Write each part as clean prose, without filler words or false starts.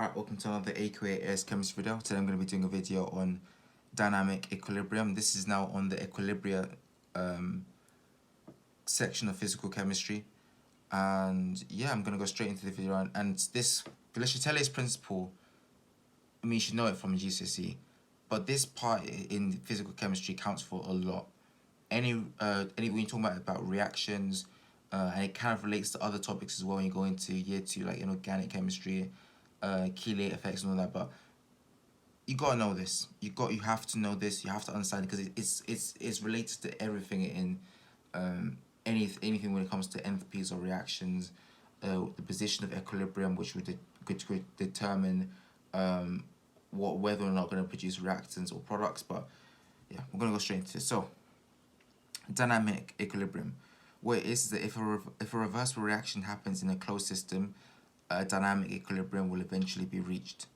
Alright, welcome to another AQA AS chemistry video. Today I'm going to be doing a video on dynamic equilibrium. This is now on the equilibria section of physical chemistry. And yeah, I'm going to go straight into the video. And this Châtelier's principle, I mean, you should know it from GCSE. But this part in physical chemistry counts for a lot. When you're talking about reactions, and it kind of relates to other topics as well when you go into year 2, like in organic chemistry, chelate effects and all that. But you gotta know this. You have to know this. You have to understand it because it's related to everything in anything when it comes to enthalpies or reactions, the position of equilibrium, which would determine whether or not going to produce reactants or products. But yeah, we're gonna go straight into this. So, dynamic equilibrium. What it is that if a reversible reaction happens in a closed system, a dynamic equilibrium will eventually be reached.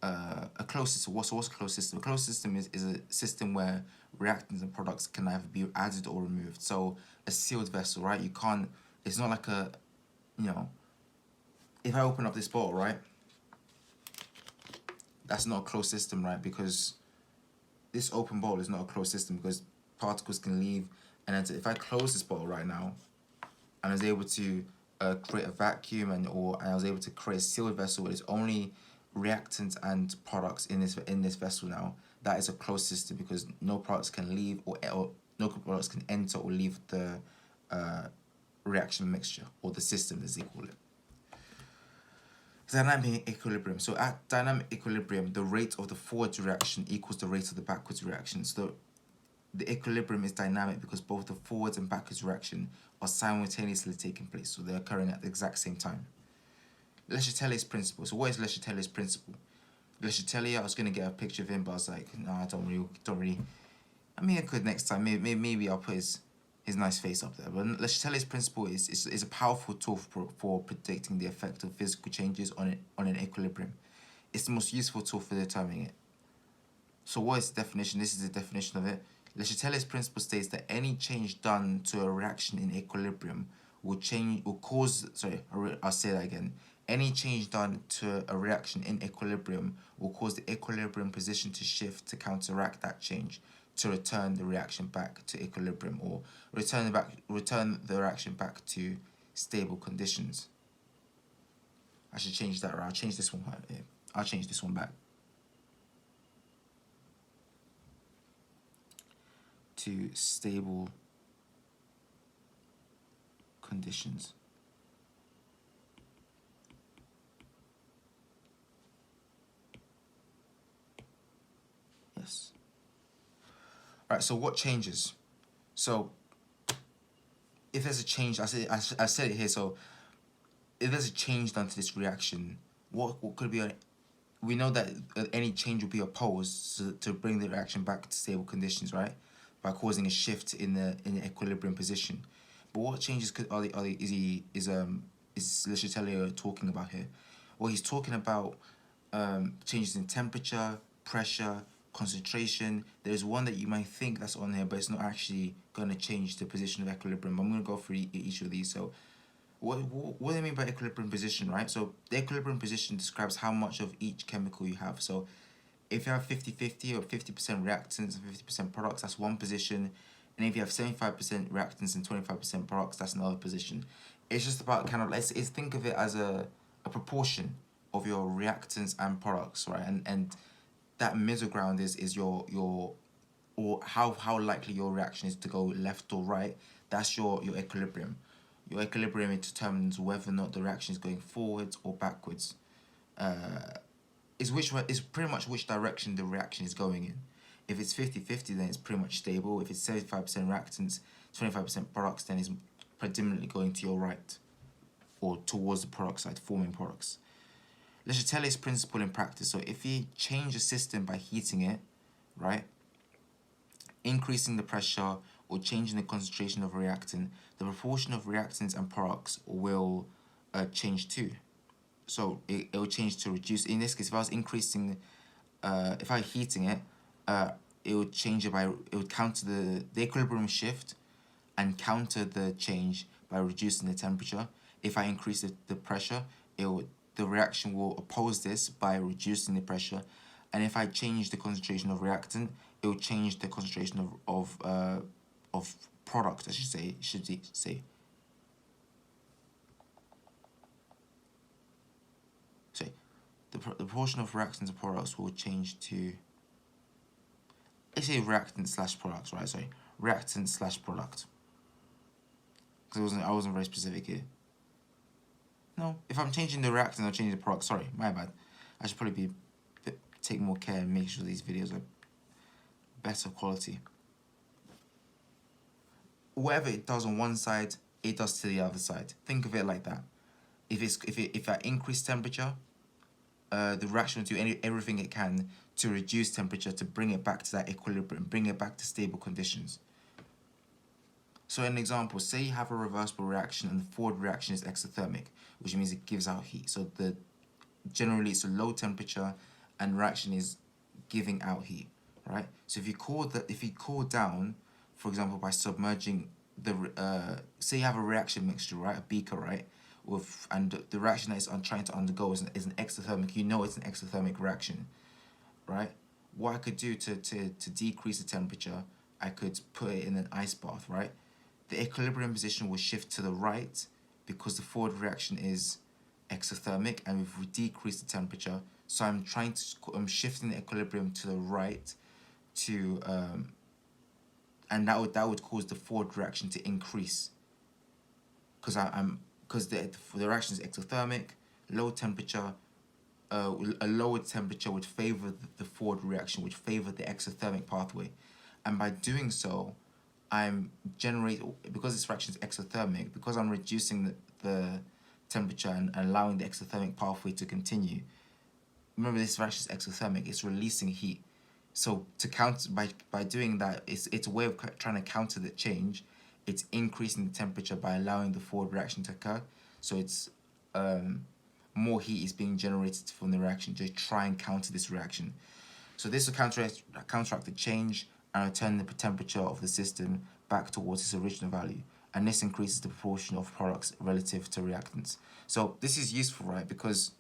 A closed system. What's a closed system? A closed system is a system where reactants and products can either be added or removed. So a sealed vessel, right? You can't. It's not like a, if I open up this bottle, right? That's not a closed system, right? Because this open bottle is not a closed system because particles can leave. And then if I close this bottle right now, and I was able to create a vacuum and I was able to create a sealed vessel where there's only reactants and products in this vessel now, that is a closed system because no products can leave or no products can enter or leave the reaction mixture or the system, as they call it. Dynamic equilibrium. So at dynamic equilibrium, the rate of the forward reaction equals the rate of the backwards reaction. So the equilibrium is dynamic because both the forwards and backwards reaction are simultaneously taking place, so they're occurring at the exact same time. Le Châtelier's principle. So what is Le Châtelier's principle? Le Châtelier, I was gonna get a picture of him, but I was like, no, I don't really. I mean, I could next time. Maybe I'll put his nice face up there. But Le Châtelier's principle is a powerful tool for predicting the effect of physical changes on an equilibrium. It's the most useful tool for determining it. So what is the definition? This is the definition of it. Le Châtelier's principle states that any change done to a reaction in equilibrium I'll say that again. Any change done to a reaction in equilibrium will cause the equilibrium position to shift to counteract that change, to return the reaction back to equilibrium, or return the reaction back to stable conditions. I should change that, right? I'll change this one. I'll change this one back to stable conditions. Yes. All right, so what changes? So if there's a change, I said it here, so if there's a change done to this reaction, what could be we know that any change will be opposed to bring the reaction back to stable conditions, right? By causing a shift in the equilibrium position. But what changes is Le Châtelier talking about here? Well, he's talking about changes in temperature, pressure, concentration. There's one that you might think that's on here, but it's not actually going to change the position of equilibrium. I'm going to go through each of these. So what do I mean by equilibrium position, right? So the equilibrium position describes how much of each chemical you have. So if you have 50-50 or 50% reactants and 50% products, that's one position. And if you have 75% reactants and 25% products, that's another position. It's just about kind of, let's think of it as a proportion of your reactants and products, right? And that middle ground is your or how likely your reaction is to go left or right. That's your equilibrium. Your equilibrium determines whether or not the reaction is going forwards or backwards. Is pretty much which direction the reaction is going in. If it's 50-50, then it's pretty much stable. If it's 75% reactants, 25% products, then it's predominantly going to your right or towards the product side, forming products. Le Châtelier's principle in practice. So if you change a system by heating it, right, increasing the pressure or changing the concentration of a reactant, the proportion of reactants and products will change too. So it will change to reduce. In this case, if I was increasing, if I was heating it, it would change it it would counter the equilibrium shift and counter the change by reducing the temperature. If I increase the pressure, the reaction will oppose this by reducing the pressure, and if I change the concentration of reactant, it will change the concentration of product. I should say. So the proportion of reactants to products will change to. I say reactant slash products, right? Sorry, reactant slash product. Because I wasn't very specific here. No, if I'm changing the reactant, I'll change the product. Sorry, my bad. I should probably take more care and make sure these videos are better quality. Whatever it does on one side, it does to the other side. Think of it like that. If I increase temperature, the reaction will do everything it can to reduce temperature to bring it back to that equilibrium, bring it back to stable conditions. So an example, say you have a reversible reaction and the forward reaction is exothermic, which means it gives out heat. So generally it's a low temperature and reaction is giving out heat, right? So if you cool down, for example, by submerging say you have a reaction mixture, right, a beaker, right, and the reaction that it's trying to undergo is an exothermic. You know it's an exothermic reaction, right? What I could do to decrease the temperature, I could put it in an ice bath, right? The equilibrium position will shift to the right because the forward reaction is exothermic, and if we decrease the temperature, so I'm shifting the equilibrium to the right to and that would cause the forward reaction to increase because the reaction is exothermic, low temperature. A lower temperature would favor the forward reaction, would favor the exothermic pathway, and by doing so, because this reaction is exothermic, because I'm reducing the temperature and allowing the exothermic pathway to continue. Remember, this reaction is exothermic; it's releasing heat. So to counter by doing that, it's a way of trying to counter the change. It's increasing the temperature by allowing the forward reaction to occur. So it's more heat is being generated from the reaction to try and counter this reaction. So this will counteract the change and return the temperature of the system back towards its original value. And this increases the proportion of products relative to reactants. So this is useful, right? Because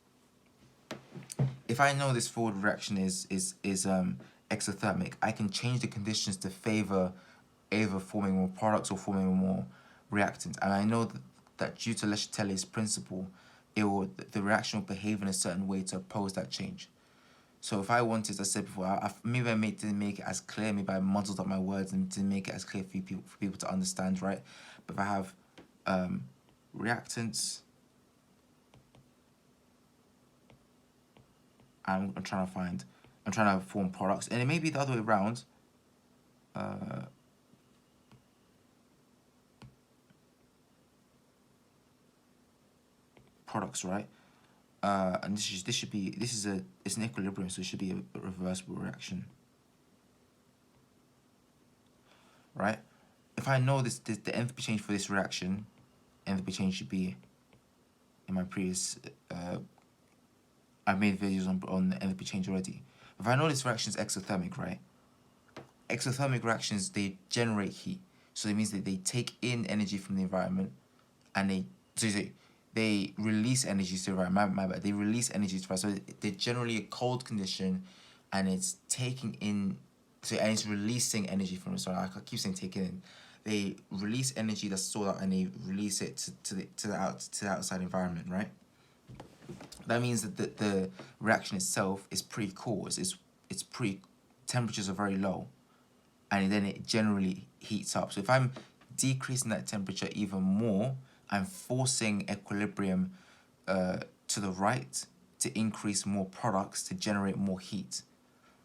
if I know this forward reaction is exothermic, I can change the conditions to favor either forming more products or forming more reactants. And I know that due to Le Châtelier's principle, the reaction will behave in a certain way to oppose that change. So if I wanted, as I said before, maybe I didn't make it as clear, maybe I muddled up my words and didn't make it as clear for people to understand, right? But if I have reactants, I'm trying to form products, and it may be the other way around. Products, right? And it's an equilibrium, so it should be a reversible reaction, right? If I know the enthalpy change for this reaction, enthalpy change should be in my previous. I've made videos on enthalpy change already. If I know this reaction is exothermic, right? Exothermic reactions, they generate heat, so it means that they take in energy from the environment, and they release energy to the environment. My bad. They release energy to the environment. So they're generally a cold condition, and it's taking in, and it's releasing energy from it. Sorry, I keep saying taking in. They release energy that's stored out, and they release it to the outside environment, right? That means that the reaction itself is pretty cool. It's pretty, temperatures are very low, and then it generally heats up. So if I'm decreasing that temperature even more, I'm forcing equilibrium to the right to increase more products to generate more heat.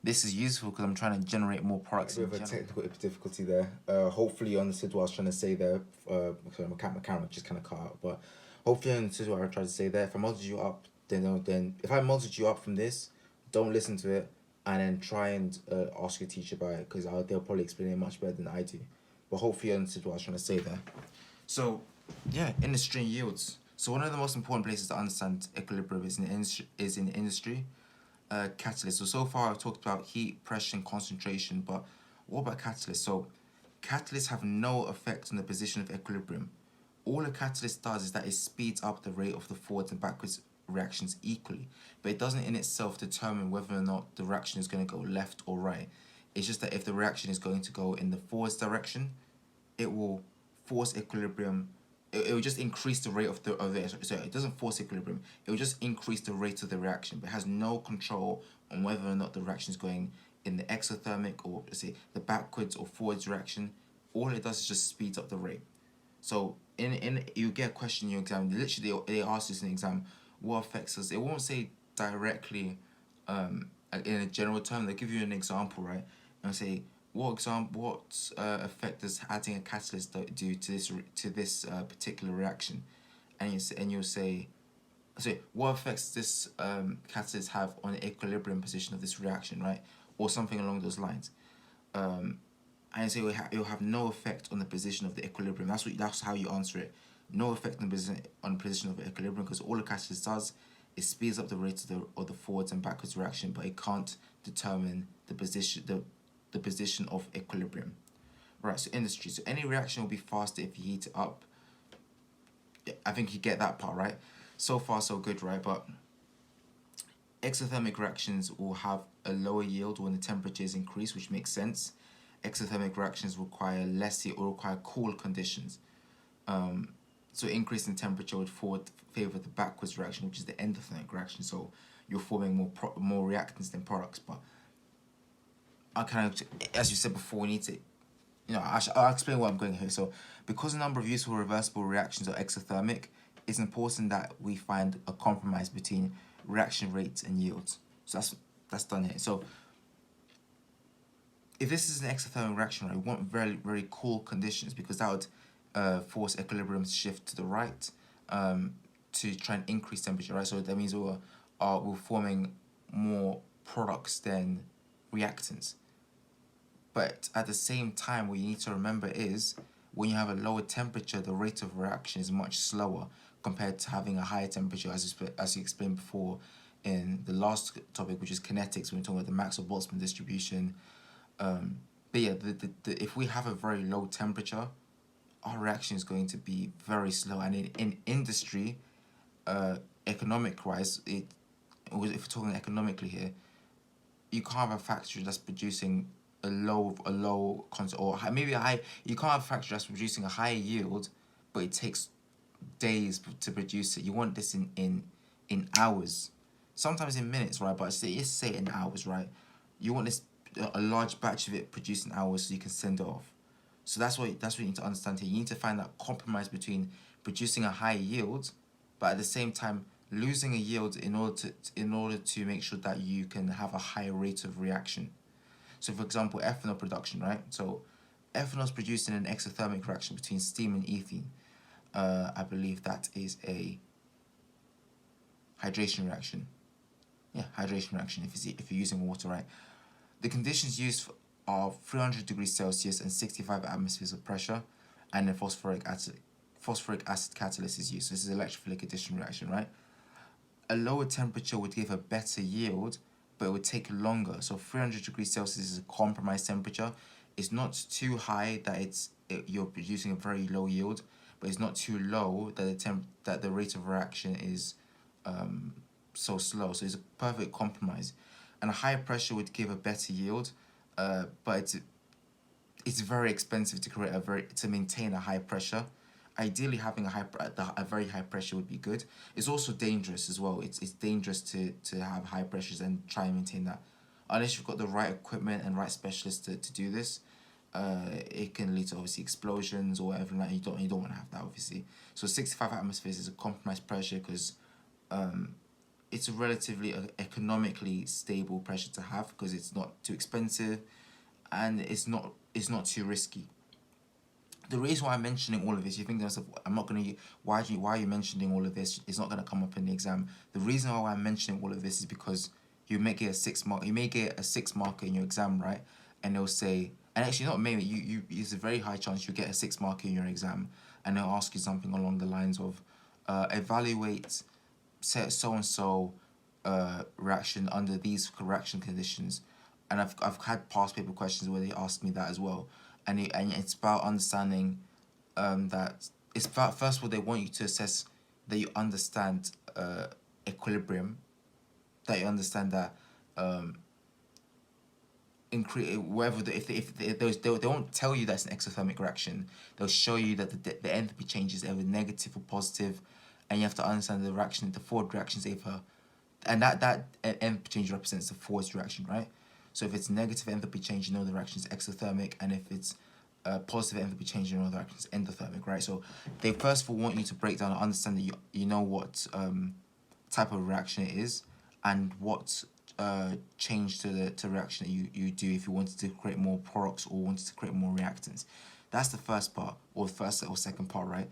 This is useful because I'm trying to generate more products. A bit of a technical difficulty there. Hopefully you understood what I was trying to say there. Sorry, my camera just kind of cut out, but hopefully you understood what I tried to say there. If I muddled you up, then if I muddled you up from this, don't listen to it, and then try and ask your teacher about it, because they'll probably explain it much better than I do. But hopefully you understood what I was trying to say there. So, yeah, industry and yields. So one of the most important places to understand equilibrium is in industry. Catalysts. So far I've talked about heat, pressure, and concentration, but what about catalysts? So catalysts have no effect on the position of equilibrium. All a catalyst does is that it speeds up the rate of the forwards and backwards reactions equally, but it doesn't in itself determine whether or not the reaction is going to go left or right. It's just that if the reaction is going to go in the forwards direction, it will force equilibrium. It will just increase the rate of the so it doesn't force equilibrium. It will just increase the rate of the reaction, but it has no control on whether or not the reaction is going in the exothermic or, let's say, the backwards or forwards direction. All it does is just speeds up the rate. So in you get a question in your exam. Literally, they ask this in the exam. What affects us? It won't say directly, in a general term. They give you an example, right? And say what effect does adding a catalyst do to this particular reaction, and you'll say, so what effects this catalyst have on the equilibrium position of this reaction, right? Or something along those lines. And so it will have no effect on the position of the equilibrium. That's how you answer it. No effect on the position of the equilibrium, because all the catalyst does is speeds up the rate of the forwards and backwards reaction, but it can't determine the position of equilibrium. Right, so industry. So any reaction will be faster if you heat it up. I think you get that part, right? So far, so good, right? But exothermic reactions will have a lower yield when the temperature is increased, which makes sense. Exothermic reactions require less heat or require cool conditions. So increase in temperature would favor the backwards reaction, which is the endothermic reaction. So you're forming more reactants than products. But as you said before, we need to, I'll explain where I'm going here. So because the number of useful reversible reactions are exothermic, it's important that we find a compromise between reaction rates and yields. So that's done here. So if this is an exothermic reaction, right, we want very, very cool conditions, because that would force equilibrium to shift to the right, to try and increase temperature, right? So that means we're forming more products than reactants. But at the same time, what you need to remember is when you have a lower temperature, the rate of reaction is much slower compared to having a higher temperature, as you explained before in the last topic, which is kinetics, when we're talking about the Maxwell-Boltzmann distribution. But yeah, if we have a very low temperature, our reaction is going to be very slow. And in industry, economic-wise, if we're talking economically here, you can't have a factory that's producing a low or maybe a high. You can't have a factory that's producing a high yield, but it takes days to produce it. You want this in hours, sometimes in minutes, right? But say in hours, right? You want this a large batch of it produced in hours so you can send it off. So that's what you need to understand here. You need to find that compromise between producing a high yield, but at the same time losing a yield in order to make sure that you can have a higher rate of reaction. So for example, ethanol production, right? So ethanol is produced in an exothermic reaction between steam and ethene. I believe that is a hydration reaction. Yeah, hydration reaction if you're using water, right? The conditions used are 300 degrees Celsius and 65 atmospheres of pressure, and then phosphoric acid catalyst is used. So this is electrophilic addition reaction, right? A lower temperature would give a better yield, but it would take longer. So 300 degrees Celsius is a compromised temperature. It's not too high that you're producing a very low yield, but it's not too low that the rate of reaction is so slow. So it's a perfect compromise. And a higher pressure would give a better yield, but it's very expensive to maintain a high pressure. Ideally, having a very high pressure would be good. It's also dangerous as well. It's dangerous to have high pressures and try and maintain that, unless you've got the right equipment and right specialists to do this. It can lead to obviously explosions or whatever. Like you don't want to have that, obviously. So 65 atmospheres is a compromised pressure because it's a relatively economically stable pressure to have, because it's not too expensive and it's not too risky. The reason why I'm mentioning all of this, you think to yourself, why are you mentioning all of this? It's not gonna come up in the exam. The reason why I'm mentioning all of this is because you may get a 6 marker in your exam, right? And they'll say, and actually not maybe, you it's a very high chance you get a 6 marker in your exam, and they'll ask you something along the lines of evaluate so-and-so reaction under these reaction conditions. And I've had past paper questions where they asked me that as well. And it's about understanding that it's about, first of all, they want you to assess that you understand equilibrium, that you understand that whatever if those they won't tell you that's an exothermic reaction. They'll show you that the enthalpy change is either negative or positive, and you have to understand the reaction, the forward reactions either, and that enthalpy change represents the forward reaction, right? So if it's negative enthalpy change, you know the reaction is exothermic, and if it's positive enthalpy change, you know the reaction is endothermic, right? So they first of all want you to break down and understand that you know what type of reaction it is, and what change to the reaction that you do if you wanted to create more products or wanted to create more reactants. That's the first part, or first or second part, right?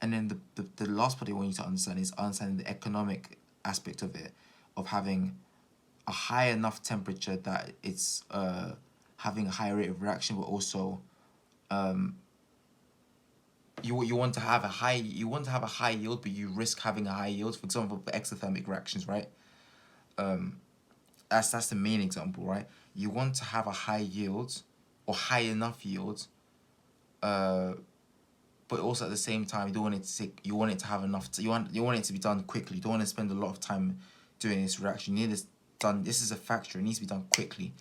And then the last part they want you to understand is understanding the economic aspect of it, of having a high enough temperature that it's having a high rate of reaction, but also you want to have a high yield, but you risk having a high yield. For example, for exothermic reactions, right? That's the main example, right? You want to have a high yield or high enough yield, but also at the same time you don't want it to take, you want it to have enough. You want it to be done quickly. You don't want to spend a lot of time doing this reaction. You need this done. This is a factor. It needs to be done quickly,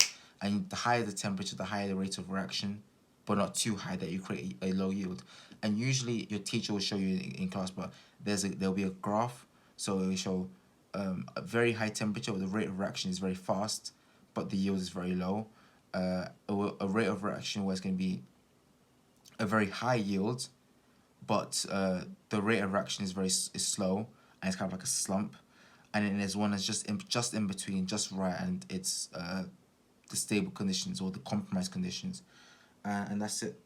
and the higher the temperature, the higher the rate of reaction, but not too high that you create a low yield. And usually your teacher will show you in class, but there'll be a graph, so it will show a very high temperature where the rate of reaction is very fast, but the yield is very low. A rate of reaction where it's going to be a very high yield, but the rate of reaction is slow, and it's kind of like a slump. And then there's one that's just in between, just right, and it's the stable conditions or the compromised conditions, and that's it.